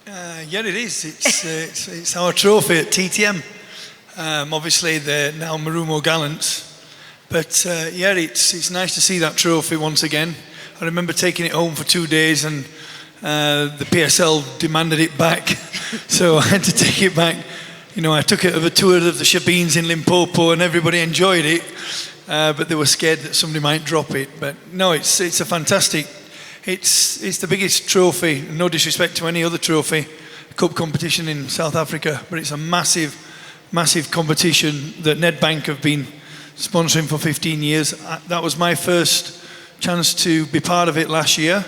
Yeah, it is. It's our trophy at TTM. Obviously, they're now Marumo Gallants. But yeah, it's nice to see that trophy once again. I remember taking it home for 2 days and the PSL demanded it back. So I had to take it back. You know, I took it of a tour of the Shebeens in Limpopo and everybody enjoyed it. But they were scared that somebody might drop it. But no, it's a fantastic, it's the biggest trophy, no disrespect to any other trophy, cup competition in South Africa, but it's a massive, massive competition that NEDBANK have been sponsoring for 15 years. That was my first chance to be part of it last year,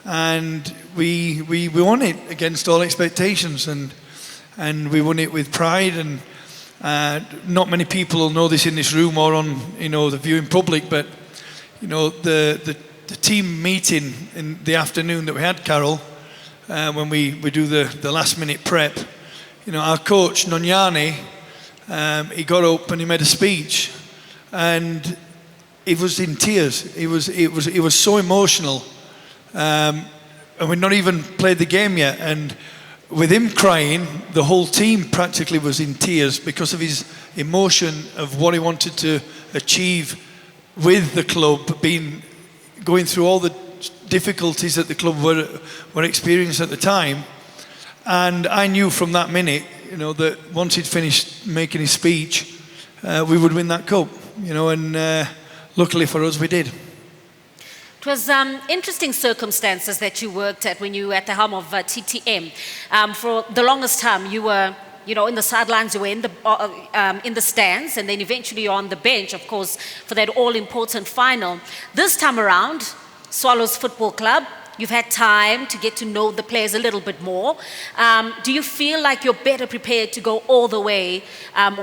and we won it against all expectations, and we won it with pride. And not many people will know this in this room or on the viewing public, but the team meeting in the afternoon that we had, Carol, when we do the last minute prep, our coach Nonyane, he got up and he made a speech, and he was in tears. It was so emotional, and we'd not even played the game yet, and with him crying, the whole team practically was in tears because of his emotion of what he wanted to achieve with the club, going through all the difficulties that the club were experiencing at the time. And I knew from that minute, that once he'd finished making his speech, we would win that cup, and luckily for us, we did. It was interesting circumstances that you worked at when you were at the helm of TTM. For the longest time, you were, in the sidelines, you were in the stands, and then eventually you're on the bench, of course, for that all-important final. This time around, Swallows Football Club, you've had time to get to know the players a little bit more. Do you feel like you're better prepared to go all the way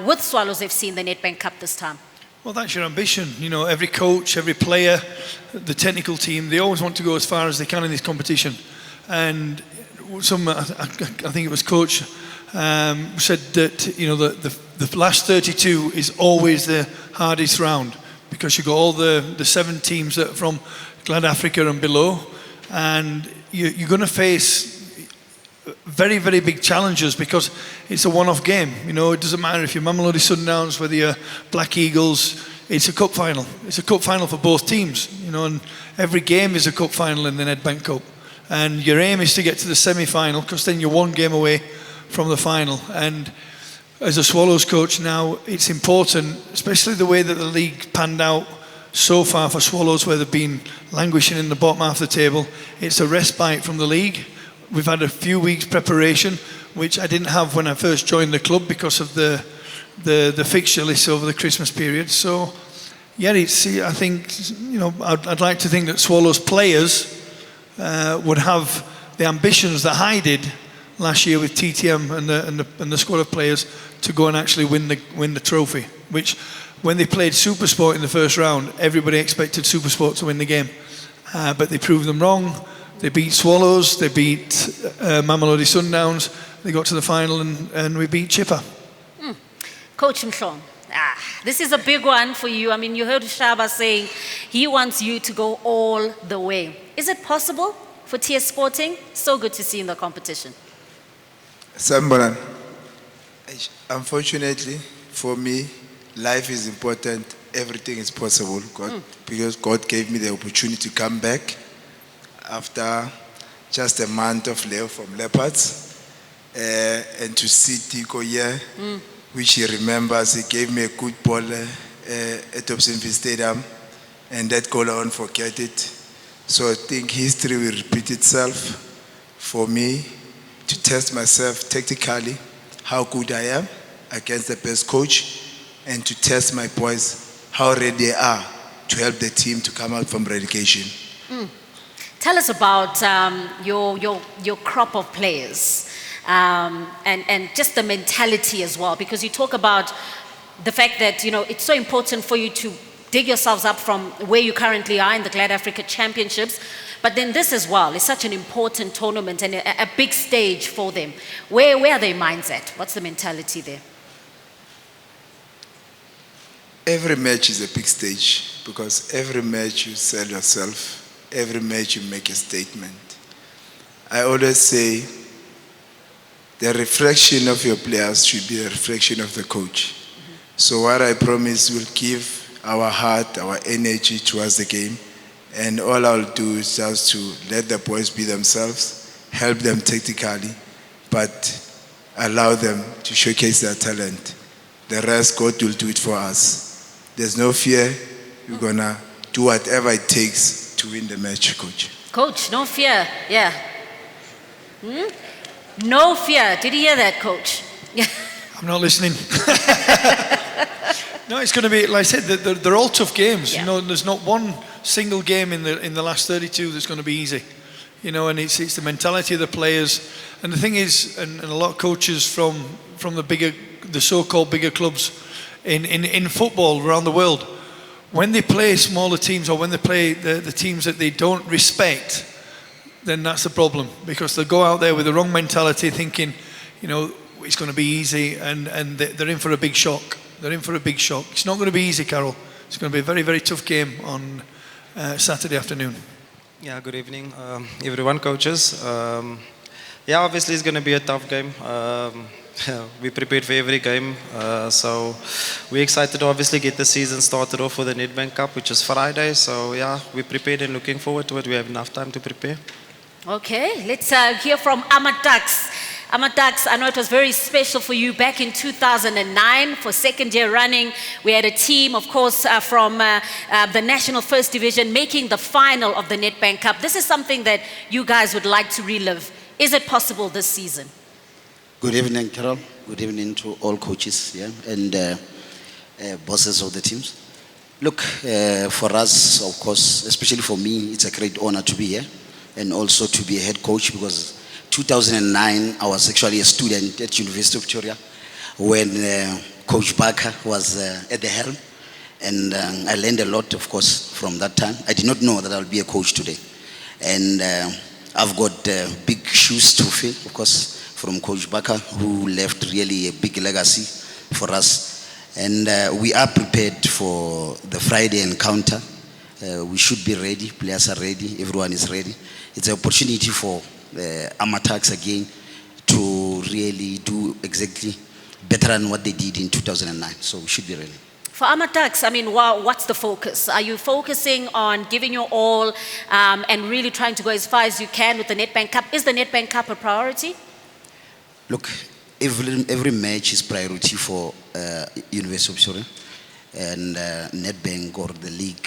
with Swallows FC in the NEDBANK Cup this time? Well, that's your ambition. Every coach, every player, the technical team, they always want to go as far as they can in this competition. And I think it was Coach said that the last 32 is always the hardest round, because you've got all the 7 teams that are from Glad Africa and below, and you're going to face very, very big challenges because it's a one-off game. It doesn't matter if you're Mamelodi Sundowns, whether you're Black Eagles, it's a cup final. It's a cup final for both teams, and every game is a cup final in the NEDBANK Cup. And your aim is to get to the semi-final, because then you're one game away from the final. And as a Swallows coach now, it's important, especially the way that the league panned out so far for Swallows, where they've been languishing in the bottom half of the table. It's a respite from the league. We've had a few weeks preparation, which I didn't have when I first joined the club because of the fixture list over the Christmas period. So, yeah, I think, I'd like to think that Swallows players would have the ambitions that I did last year with TTM and the squad of players to go and actually win the trophy. Which, when they played SuperSport in the first round, everybody expected SuperSport to win the game, but they proved them wrong. They beat Swallows, they beat Mamelodi Sundowns, they got to the final, and we beat CHIPPA. Coach Mhlon, this is a big one for you. I mean, you heard Shaba saying he wants you to go all the way. Is it possible for TS Sporting? So good to see you in the competition. Sambaran, unfortunately for me, life is important. Everything is possible, because God gave me the opportunity to come back after just a month of layoff from Leopards, and to see Tico here, which he remembers. He gave me a good ball at Dobsonville Stadium, and that goal, I won't forget it. So I think history will repeat itself for me to test myself tactically, how good I am against the best coach, and to test my boys, how ready they are to help the team to come out from relegation. Tell us about your crop of players and just the mentality as well, because you talk about the fact that it's so important for you to dig yourselves up from where you currently are in the Glad Africa Championships, but then this as well is such an important tournament and a big stage for them. Where are their minds at? What's the mentality there? Every match is a big stage, because every match you sell yourself. Every match you make a statement. I always say, the reflection of your players should be the reflection of the coach. So what I promise, we'll give our heart, our energy towards the game, and all I'll do is just to let the boys be themselves, help them tactically, but allow them to showcase their talent. The rest, God will do it for us. There's no fear. We're gonna do whatever it takes to win the match, coach. Coach, no fear. Yeah. No fear. Did you hear that, coach? I'm not listening. No, it's going to be, like I said, they're all tough games. Yeah. You know, there's not one single game in the last 32 that's going to be easy. You know, and it's the mentality of the players. And the thing is, and a lot of coaches from the so-called bigger clubs in football around the world, when they play smaller teams or when they play the teams that they don't respect, then that's the problem, because they go out there with the wrong mentality, thinking, you know, it's going to be easy, and they're in for a big shock. They're in for a big shock. It's not going to be easy, Carol. It's going to be a very, very tough game on Saturday afternoon. Yeah, good evening, everyone, coaches. Yeah, obviously it's going to be a tough game. We prepared for every game, so we're excited to obviously get the season started off with the NEDBANK Cup, which is Friday. So yeah, we're prepared and looking forward to it. We have enough time to prepare. Okay, let's hear from TUKS. TUKS, I know it was very special for you back in 2009 for second year running. We had a team, of course, from the National First Division making the final of the NEDBANK Cup. This is something that you guys would like to relive. Is it possible this season? Good evening, Carol. Good evening to all coaches, yeah, and bosses of the teams. Look, for us, of course, especially for me, it's a great honor to be here and also to be a head coach, because 2009, I was actually a student at University of Pretoria when Coach Barker was at the helm, and I learned a lot, of course, from that time. I did not know that I'll be a coach today, and I've got big shoes to fill, of course, from Coach Barker, who left really a big legacy for us, and we are prepared for the Friday encounter. We should be ready. Players are ready. Everyone is ready. It's an opportunity for TUKS again to really do exactly better than what they did in 2009. So we should be ready. For TUKS, I mean, what's the focus? Are you focusing on giving your all and really trying to go as far as you can with the NEDBANK Cup? Is the NEDBANK Cup a priority? Look, every match is priority for University of Pretoria and NEDBANK or the league.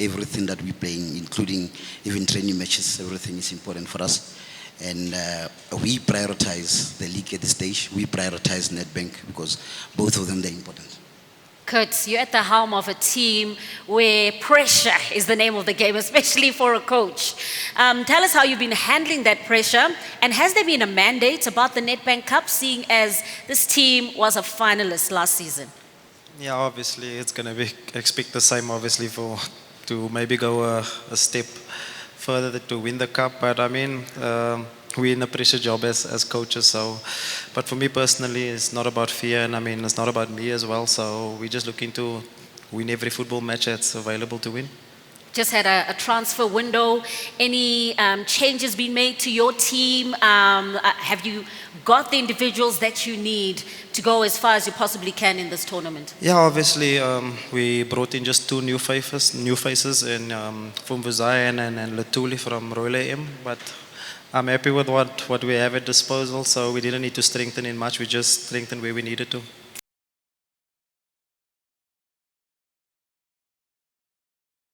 Everything that we're playing, including even training matches, everything is important for us. And we prioritize the league at this stage. We prioritize NEDBANK because both of them, they're important. Kurt, you're at the helm of a team where pressure is the name of the game, especially for a coach. Tell us how you've been handling that pressure, and has there been a mandate about the NEDBANK Cup, seeing as this team was a finalist last season? Yeah, obviously it's going to be, expect the same, obviously, to maybe go a step further to win the cup. But I mean, we're in a pressure job as coaches. So, but for me personally, it's not about fear, and I mean, it's not about me as well. So we're just looking to win every football match that's available to win. Just had a transfer window. Any changes been made to your team? Have you got the individuals that you need to go as far as you possibly can in this tournament? Yeah, obviously we brought in just two new faces in Fumvuzai and Latuli from Royal AM. But I'm happy with what we have at disposal. So we didn't need to strengthen in much. We just strengthened where we needed to.